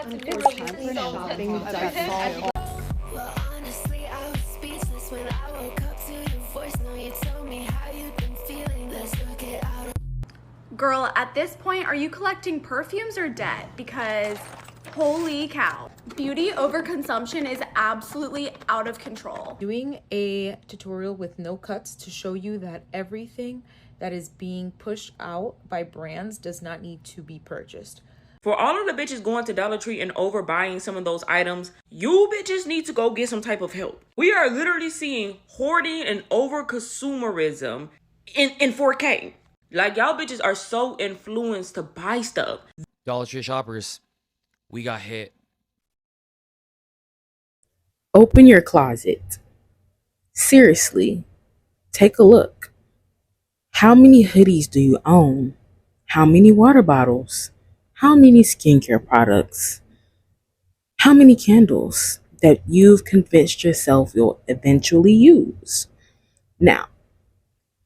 Unfortunately, shopping does solve all. Well, honestly, I was speechless when I woke up to your voice. No, you told me how you've been feeling. Let's look it out. Girl, at this point, are you collecting perfumes or debt? Because holy cow, beauty overconsumption is absolutely out of control. Doing a tutorial with no cuts to show you that everything that is being pushed out by brands does not need to be purchased. For all of the bitches going to Dollar Tree and overbuying some of those items, you bitches need to go get some type of help. We are literally seeing hoarding and over-consumerism in 4K. Like, y'all bitches are so influenced to buy stuff. Dollar Tree shoppers, we got hit. Open your closet. Seriously, take a look. How many hoodies do you own? How many water bottles? How many skincare products? How many candles that you've convinced yourself you'll eventually use? Now,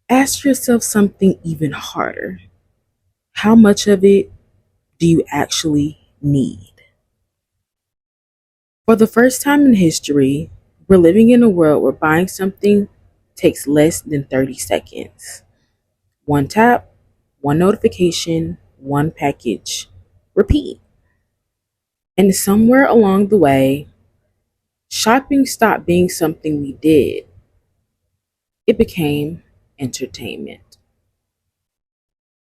ask yourself something even harder. How much of it do you actually need? For the first time in history, we're living in a world where buying something takes less than 30 seconds. One tap, one notification, one package. Repeat. And somewhere along the way, shopping stopped being something we did. It became entertainment.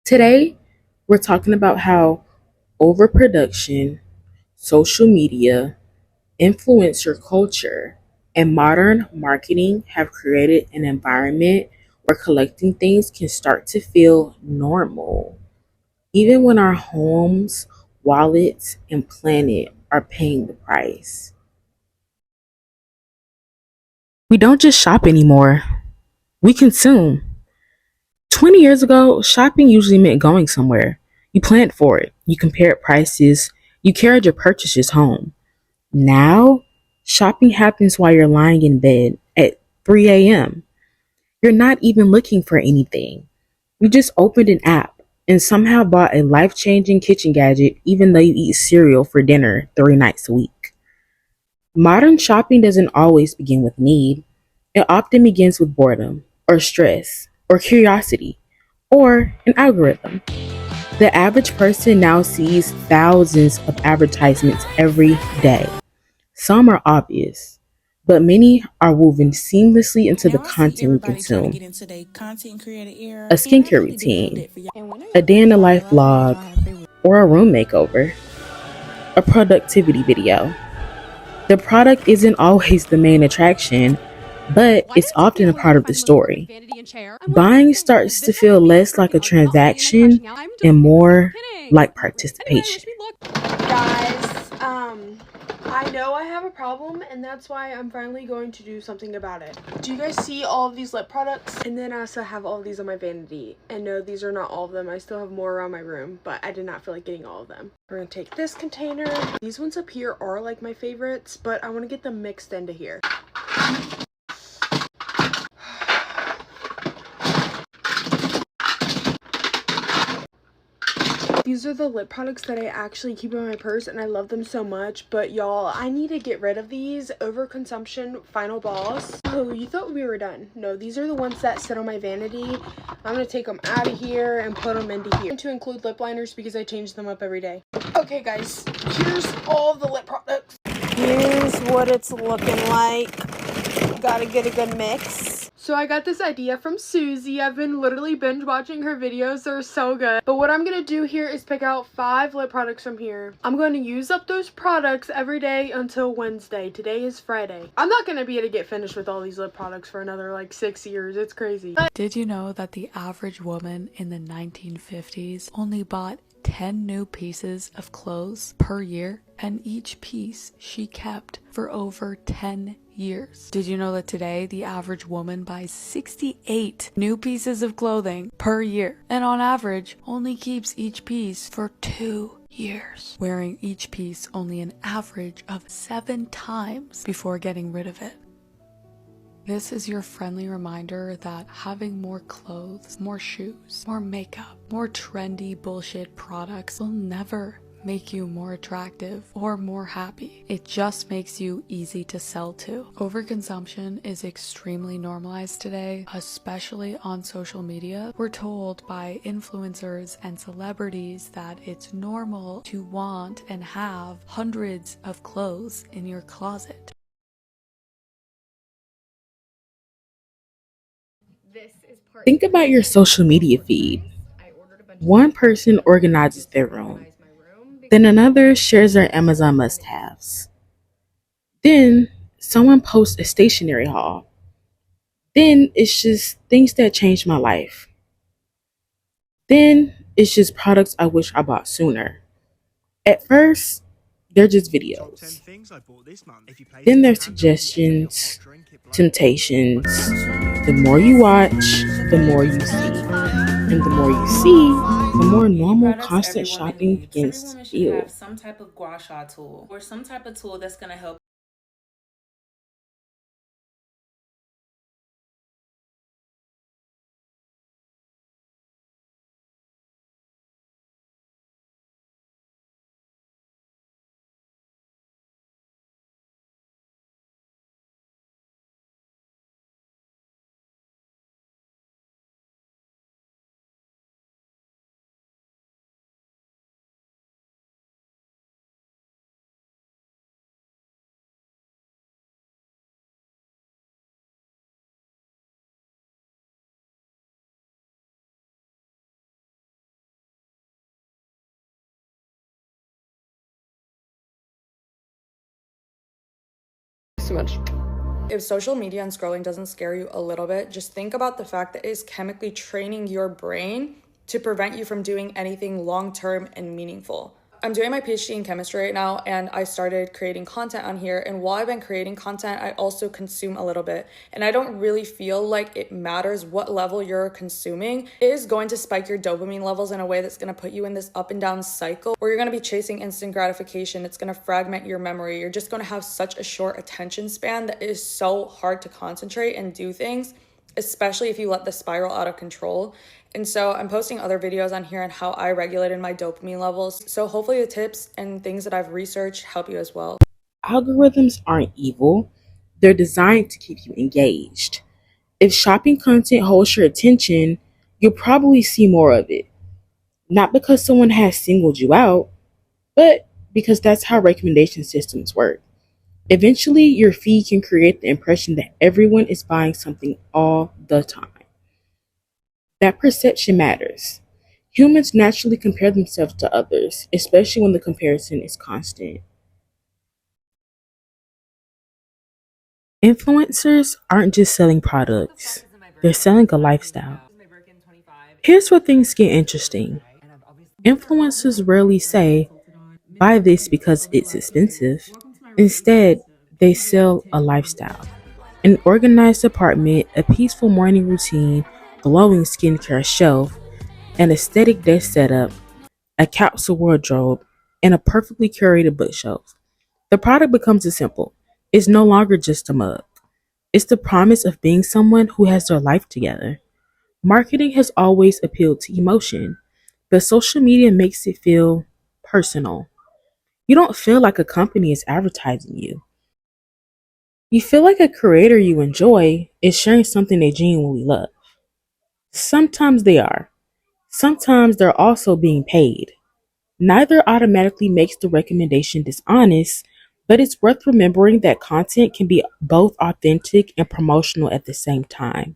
Today, we're talking about how overproduction, social media, influencer culture, and modern marketing have created an environment where collecting things can start to feel normal, even when our homes, wallets, and planet are paying the price. We don't just shop anymore, we consume. 20 years ago, shopping usually meant going somewhere. You planned for it, you compared prices, you carried your purchases home. Now, shopping happens while you're lying in bed at 3 a.m. You're not even looking for anything. You just opened an app and somehow bought a life-changing kitchen gadget even though you eat cereal for dinner 3 nights a week. Modern shopping doesn't always begin with need. It often begins with boredom, or stress, or curiosity, or an algorithm. The average person now sees thousands of advertisements every day. Some are obvious, but many are woven seamlessly into the content we consume. A skincare routine, a day in the life vlog, or a room makeover, a productivity video. The product isn't always the main attraction, but it's often a part of the story. Buying starts to feel less like a transaction and more like participation. Guys, I know I have a problem, and that's why I'm finally going to do something about it. Do you guys see all of these lip products? And then I also have all of these on my vanity. And no, these are not all of them. I still have more around my room, but I did not feel like getting all of them. We're gonna take this container. These ones up here are like my favorites, but I want to get them mixed into here. These are the lip products that I actually keep in my purse, and I love them so much. But y'all, I need to get rid of these. Overconsumption final boss. Oh, you thought we were done. No, these are the ones that sit on my vanity. I'm gonna take them out of here and put them into here. To include lip liners because I change them up every day. Okay guys, here's all the lip products. Here's what it's looking like. Gotta get a good mix. So I got this idea from Susie. I've been literally binge watching her videos. They're so good. But what I'm going to do here is pick out 5 lip products from here. I'm going to use up those products every day until Wednesday. Today is Friday. I'm not going to be able to get finished with all these lip products for another like 6 years. It's crazy. Did you know that the average woman in the 1950s only bought 10 new pieces of clothes per year, and each piece she kept for over 10 years? Did you know that today the average woman buys 68 new pieces of clothing per year, and on average only keeps each piece for 2 years, wearing each piece only an average of 7 times before getting rid of it? This is your friendly reminder that having more clothes, more shoes, more makeup, more trendy bullshit products will never make you more attractive or more happy. It just makes you easy to sell to. Overconsumption is extremely normalized today, especially on social media. We're told by influencers and celebrities that it's normal to want and have hundreds of clothes in your closet. Think about your social media feed. One person organizes their room, then another shares their Amazon must haves. Then someone posts a stationery haul. Then it's just things that changed my life. Then it's just products I wish I bought sooner. At first, they're just videos. Then there's suggestions, temptations. The more you watch, the more you see. And the more you see, the more normal constant shopping begins to feel. Have some type of gua sha tool or some type of tool that's going to help. So much. If social media and scrolling doesn't scare you a little bit, just think about the fact that it is chemically training your brain to prevent you from doing anything long-term and meaningful. I'm doing my PhD in chemistry right now, and I started creating content on here. And while I've been creating content, I also consume a little bit. And I don't really feel like it matters what level you're consuming. It is going to spike your dopamine levels in a way that's going to put you in this up and down cycle where you're going to be chasing instant gratification. It's going to fragment your memory. You're just going to have such a short attention span that it is so hard to concentrate and do things, especially if you let the spiral out of control. And so I'm posting other videos on here on how I regulated my dopamine levels. So hopefully the tips and things that I've researched help you as well. Algorithms aren't evil, they're designed to keep you engaged. If shopping content holds your attention, you'll probably see more of it. Not because someone has singled you out, but because that's how recommendation systems work. Eventually, your feed can create the impression that everyone is buying something all the time. That perception matters. Humans naturally compare themselves to others, especially when the comparison is constant. Influencers aren't just selling products, they're selling a lifestyle. Here's where things get interesting. Influencers rarely say, buy this because it's expensive. Instead, they sell a lifestyle. An organized apartment, a peaceful morning routine, glowing skincare shelf, an aesthetic desk setup, a capsule wardrobe, and a perfectly curated bookshelf. The product becomes a symbol. It's no longer just a mug. It's the promise of being someone who has their life together. Marketing has always appealed to emotion, but social media makes it feel personal. You don't feel like a company is advertising you. You feel like a creator you enjoy is sharing something they genuinely love. Sometimes they are. Sometimes they're also being paid. Neither automatically makes the recommendation dishonest, but it's worth remembering that content can be both authentic and promotional at the same time.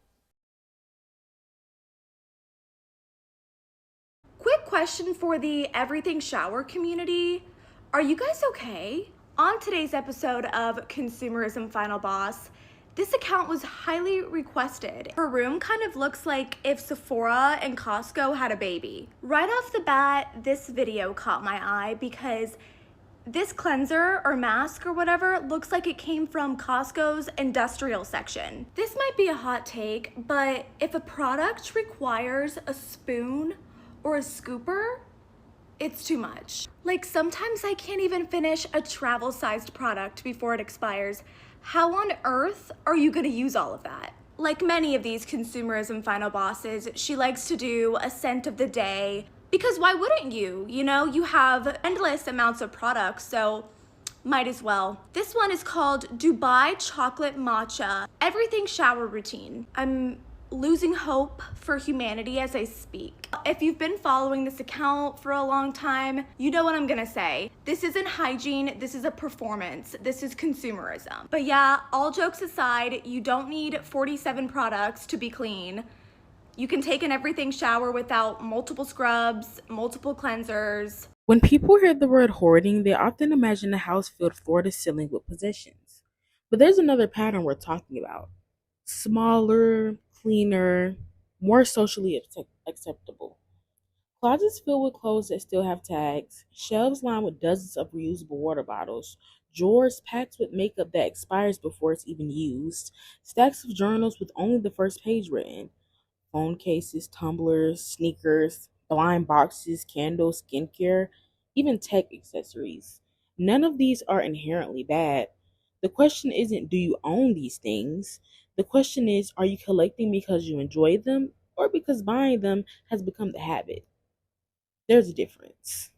Quick question for the everything shower community. Are you guys okay? On today's episode of Consumerism Final Boss, this account was highly requested. Her room kind of looks like if Sephora and Costco had a baby. Right off the bat, this video caught my eye because this cleanser or mask or whatever looks like it came from Costco's industrial section. This might be a hot take, but if a product requires a spoon or a scooper, it's too much. Like sometimes I can't even finish a travel-sized product before it expires. How on earth are you gonna use all of that? Like many of these consumerism final bosses, she likes to do a scent of the day, Because why wouldn't you? You know, you have endless amounts of products, so might as well. This one is called Dubai Chocolate Matcha Everything Shower Routine. I'm losing hope for humanity as I speak. If you've been following this account for a long time, you know what I'm gonna say. This isn't hygiene, this is a performance, this is consumerism. But yeah, all jokes aside, you don't need 47 products to be clean. You can take an everything shower without multiple scrubs, multiple cleansers. When people hear the word hoarding, they often imagine a house filled floor to ceiling with possessions. But there's another pattern we're talking about: smaller, cleaner, more socially acceptable. Closets filled with clothes that still have tags, shelves lined with dozens of reusable water bottles, drawers packed with makeup that expires before it's even used, stacks of journals with only the first page written, phone cases, tumblers, sneakers, blind boxes, candles, skincare, even tech accessories. None of these are inherently bad. The question isn't, do you own these things? The question is, are you collecting because you enjoy them or because buying them has become the habit? There's a difference.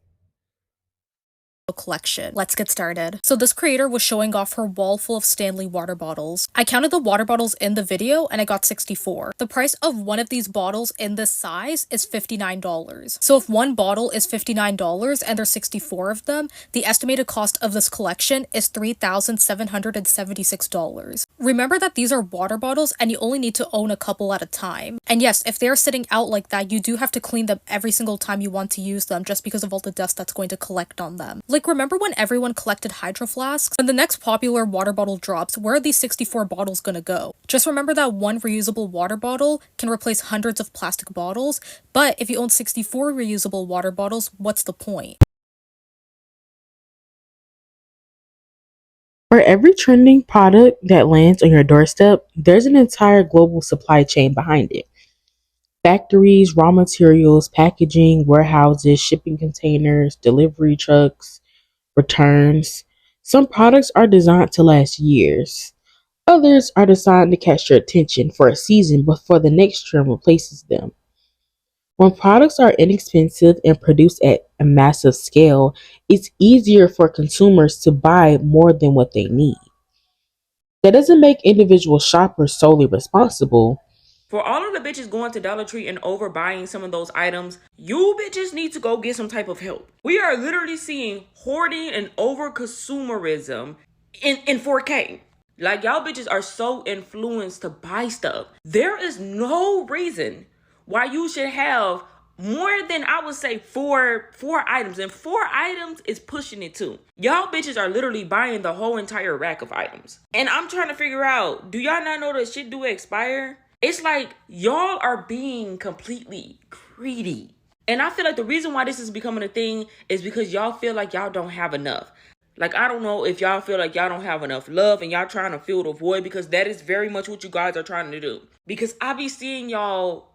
Collection. Let's get started. So this creator was showing off her wall full of Stanley water bottles. I counted the water bottles in the video and I got 64. The price of one of these bottles in this size is $59. So if one bottle is $59 and there's 64 of them, the estimated cost of this collection is $3,776. Remember that these are water bottles and you only need to own a couple at a time. And yes, if they're sitting out like that, you do have to clean them every single time you want to use them just because of all the dust that's going to collect on them. Like, remember when everyone collected hydro flasks? When the next popular water bottle drops, where are these 64 bottles gonna go? Just remember that one reusable water bottle can replace hundreds of plastic bottles, but if you own 64 reusable water bottles, what's the point? For every trending product that lands on your doorstep, there's an entire global supply chain behind it. Factories, raw materials, packaging, warehouses, shipping containers, delivery trucks, returns. Some products are designed to last years. Others are designed to catch your attention for a season before the next trend replaces them. When products are inexpensive and produced at a massive scale, it's easier for consumers to buy more than what they need. That doesn't make individual shoppers solely responsible. For all of the bitches going to Dollar Tree and overbuying some of those items, you bitches need to go get some type of help. We are literally seeing hoarding and over-consumerism in 4K. Like, y'all bitches are so influenced to buy stuff. There is no reason why you should have more than, I would say, four items. And 4 items is pushing it too. Y'all bitches are literally buying the whole entire rack of items. And I'm trying to figure out, do y'all not know that shit do expire? It's like y'all are being completely greedy. And I feel like the reason why this is becoming a thing is because y'all feel like y'all don't have enough. Like, I don't know if y'all feel like y'all don't have enough love and y'all trying to fill the void, because that is very much what you guys are trying to do. Because I be seeing y'all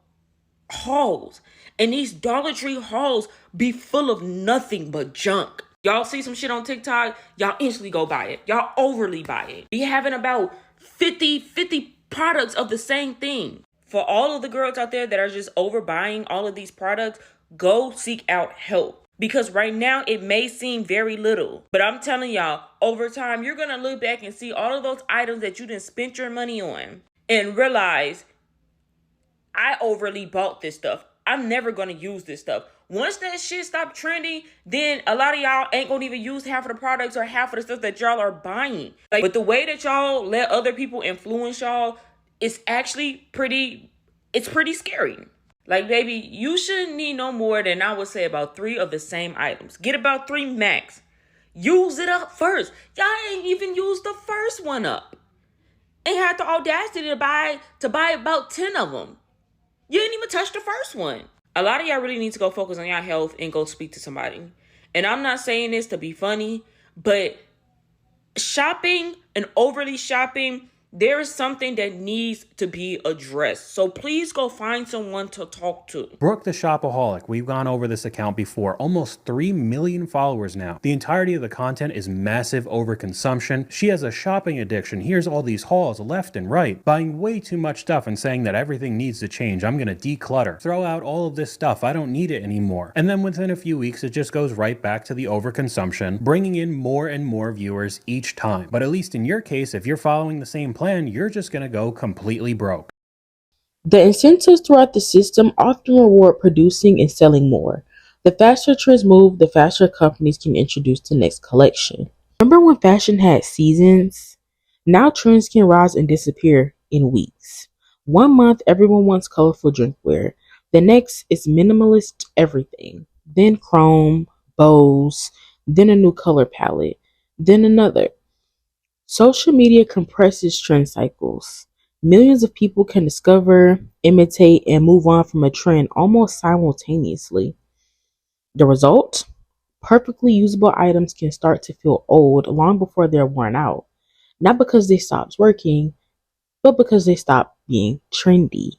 hauls, and these Dollar Tree hauls be full of nothing but junk. Y'all see some shit on TikTok, y'all instantly go buy it. Y'all overly buy it. Be having about 50 products of the same thing. For all of the girls out there that are just overbuying all of these products, go seek out help. Because right now it may seem very little, but I'm telling y'all, over time, you're going to look back and see all of those items that you didn't spend your money on and realize, I overly bought this stuff. I'm never going to use this stuff. Once that shit stop trending, then a lot of y'all ain't going to even use half of the products or half of the stuff that y'all are buying. Like, but the way that y'all let other people influence y'all is actually pretty scary. Like, baby, you shouldn't need no more than, I would say, about 3 of the same items. Get about 3 max. Use it up first. Y'all ain't even used the first one up. Ain't had the audacity to buy about 10 of them. You didn't even touch the first one. A lot of y'all really need to go focus on your health and go speak to somebody. And I'm not saying this to be funny, but shopping and overly shopping there is something that needs to be addressed. So please go find someone to talk to. Brooke the Shopaholic, we've gone over this account before. Almost 3 million followers now. The entirety of the content is massive overconsumption. She has a shopping addiction. Here's all these hauls left and right, buying way too much stuff and saying that everything needs to change. I'm gonna declutter, throw out all of this stuff. I don't need it anymore. And then within a few weeks, it just goes right back to the overconsumption, bringing in more and more viewers each time. But at least in your case, if you're following the same plan, you're just gonna go completely broke. The incentives throughout the system often reward producing and selling more. The faster trends move, the faster companies can introduce the next collection. Remember when fashion had seasons? Now trends can rise and disappear in weeks. 1 month, everyone wants colorful drinkware. The next is minimalist everything. Then chrome, bows, then a new color palette, then another. Social media compresses trend cycles. Millions of people can discover, imitate, and move on from a trend almost simultaneously. The result? Perfectly usable items can start to feel old long before they're worn out. Not because they stopped working, but because they stopped being trendy.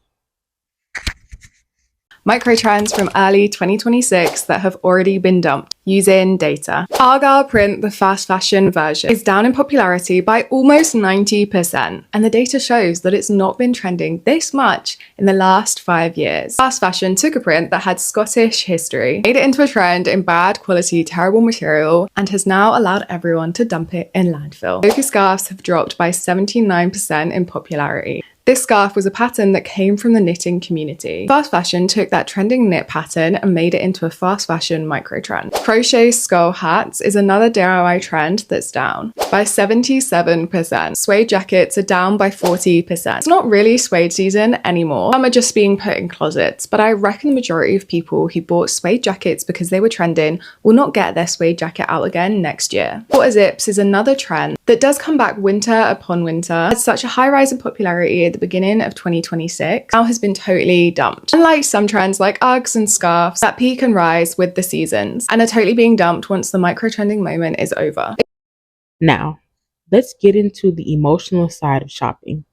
Microtrends from early 2026 that have already been dumped using data. Argyle print, the fast fashion version, is down in popularity by almost 90%, and the data shows that it's not been trending this much in the last 5 years. Fast fashion took a print that had Scottish history, made it into a trend in bad quality, terrible material, and has now allowed everyone to dump it in landfill. Local scarves have dropped by 79% in popularity. This scarf was a pattern that came from the knitting community. Fast fashion took that trending knit pattern and made it into a fast fashion micro-trend. Crochet skull hats is another DIY trend that's down by 77%. Suede jackets are down by 40%. It's not really suede season anymore. Some are just being put in closets, but I reckon the majority of people who bought suede jackets because they were trending will not get their suede jacket out again next year. Quarter zips is another trend that does come back winter upon winter. Had such a high rise in popularity at the beginning of 2026, now has been totally dumped. Unlike some trends like Uggs and scarves that peak and rise with the seasons and are totally being dumped once the micro-trending moment is over. Now, let's get into the emotional side of shopping.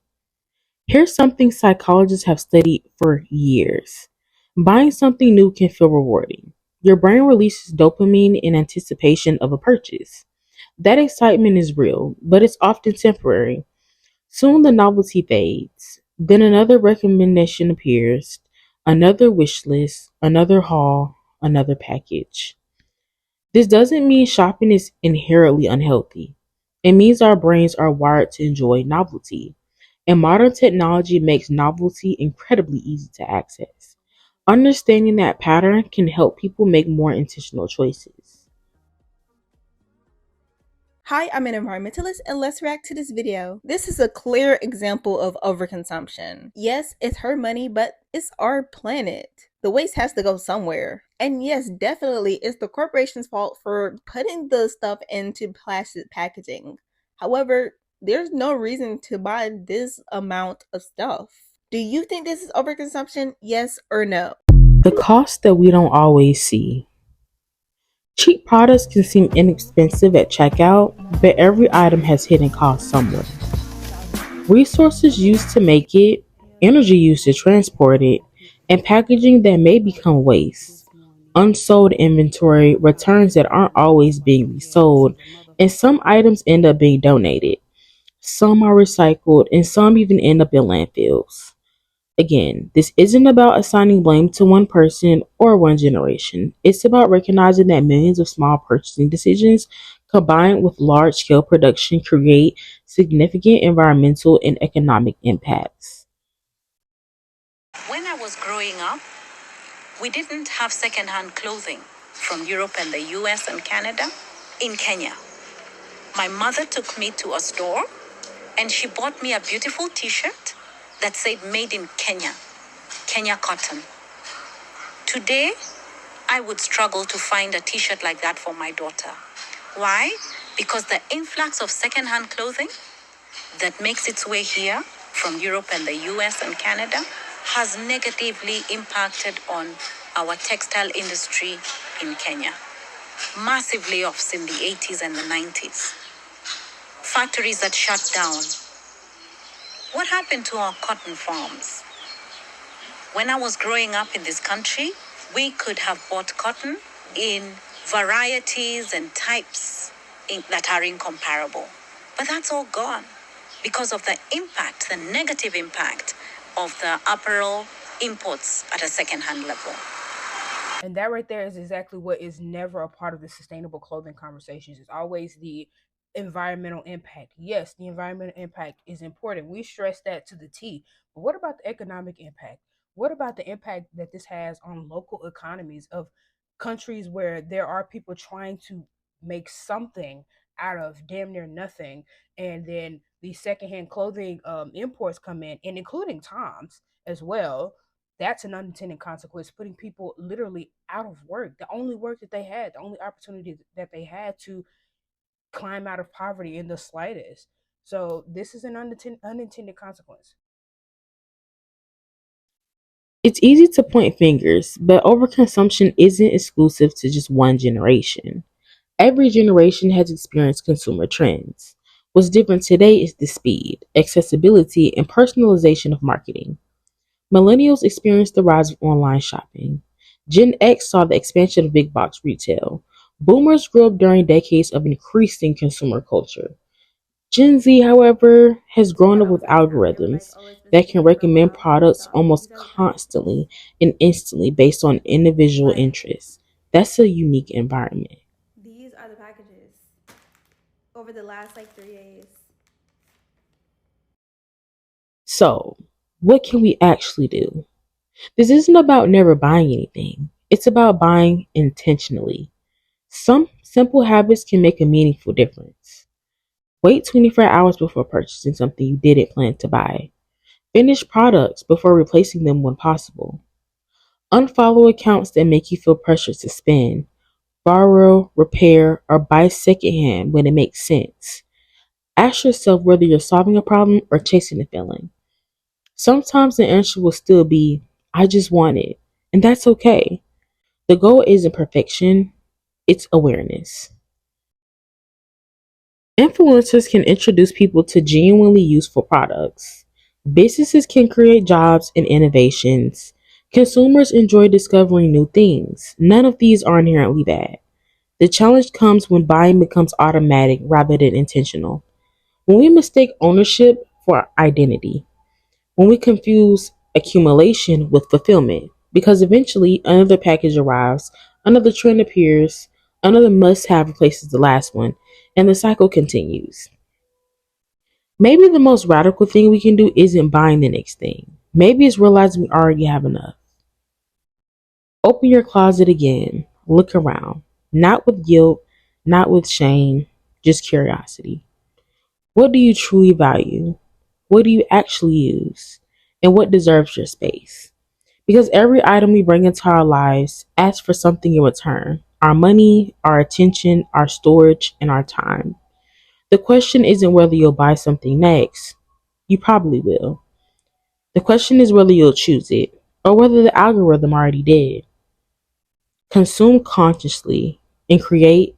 Here's something psychologists have studied for years. Buying something new can feel rewarding. Your brain releases dopamine in anticipation of a purchase. That excitement is real, but it's often temporary. Soon the novelty fades. Then another recommendation appears, another wish list, another haul, another package. This doesn't mean shopping is inherently unhealthy. It means our brains are wired to enjoy novelty, and modern technology makes novelty incredibly easy to access. Understanding that pattern can help people make more intentional choices. Hi, I'm an environmentalist and let's react to this video. This is a clear example of overconsumption. Yes, it's her money, but it's our planet. The waste has to go somewhere. And yes, definitely it's the corporation's fault for putting the stuff into plastic packaging. However, there's no reason to buy this amount of stuff. Do you think this is overconsumption? Yes or no? The cost that we don't always see. Cheap products can seem inexpensive at checkout, but every item has hidden costs somewhere. Resources used to make it, energy used to transport it, and packaging that may become waste. Unsold inventory, returns that aren't always being resold, and some items end up being donated. Some are recycled, and some even end up in landfills. Again, this isn't about assigning blame to one person or one generation. It's about recognizing that millions of small purchasing decisions combined with large-scale production create significant environmental and economic impacts. When I was growing up, we didn't have secondhand clothing from Europe and the US and Canada. In Kenya, my mother took me to a store and she bought me a beautiful t-shirt that said made in Kenya, Kenya cotton. Today, I would struggle to find a t-shirt like that for my daughter. Why? Because the influx of secondhand clothing that makes its way here from Europe and the US and Canada has negatively impacted on our textile industry in Kenya. Massive layoffs in the 80s and the 90s. Factories that shut down. What happened to our cotton farms? When I was growing up in this country, we could have bought cotton in varieties and types that are incomparable. But that's all gone because of the impact, the negative impact of the apparel imports at a second-hand level. And that right there is exactly what is never a part of the sustainable clothing conversations. It's always the environmental impact. Yes, the environmental impact is important. We stress that to the T. But what about the economic impact? What about the impact that this has on local economies of countries where there are people trying to make something out of damn near nothing, and then the secondhand clothing imports come in, and including Toms as well. That's an unintended consequence, putting people literally out of work. The only work that they had, the only opportunity that they had to climb out of poverty in the slightest. So this is an unintended consequence. It's easy to point fingers, but overconsumption isn't exclusive to just one generation. Every generation has experienced consumer trends. What's different today is the speed, accessibility, and personalization of marketing. Millennials experienced the rise of online shopping. Gen X saw the expansion of big box retail. Boomers grew up during decades of increasing consumer culture. Gen Z, however, has grown up with algorithms that can recommend products almost constantly and instantly based on individual interests. That's a unique environment. These are the packages over the last 3 days. So, what can we actually do? This isn't about never buying anything, it's about buying intentionally. Some simple habits can make a meaningful difference. Wait 24 hours before purchasing something you didn't plan to buy. Finish products before replacing them when possible. Unfollow accounts that make you feel pressured to spend. Borrow, repair, or buy secondhand when it makes sense. Ask yourself whether you're solving a problem or chasing a feeling. Sometimes the answer will still be, I just want it. And that's okay. The goal isn't perfection, it's awareness. Influencers can introduce people to genuinely useful products. Businesses can create jobs and innovations. Consumers enjoy discovering new things. None of these are inherently bad. The challenge comes when buying becomes automatic rather than intentional. When we mistake ownership for identity. When we confuse accumulation with fulfillment. Because eventually another package arrives, another trend appears, another must have replaces the last one, and the cycle continues. Maybe the most radical thing we can do isn't buying the next thing. Maybe it's realizing we already have enough. Open your closet again. Look around. Not with guilt, not with shame, just curiosity. What do you truly value? What do you actually use? And what deserves your space? Because every item we bring into our lives asks for something in return: our money, our attention, our storage, and our time. The question isn't whether you'll buy something next. You probably will. The question is whether you'll choose it, or whether the algorithm already did. Consume consciously and create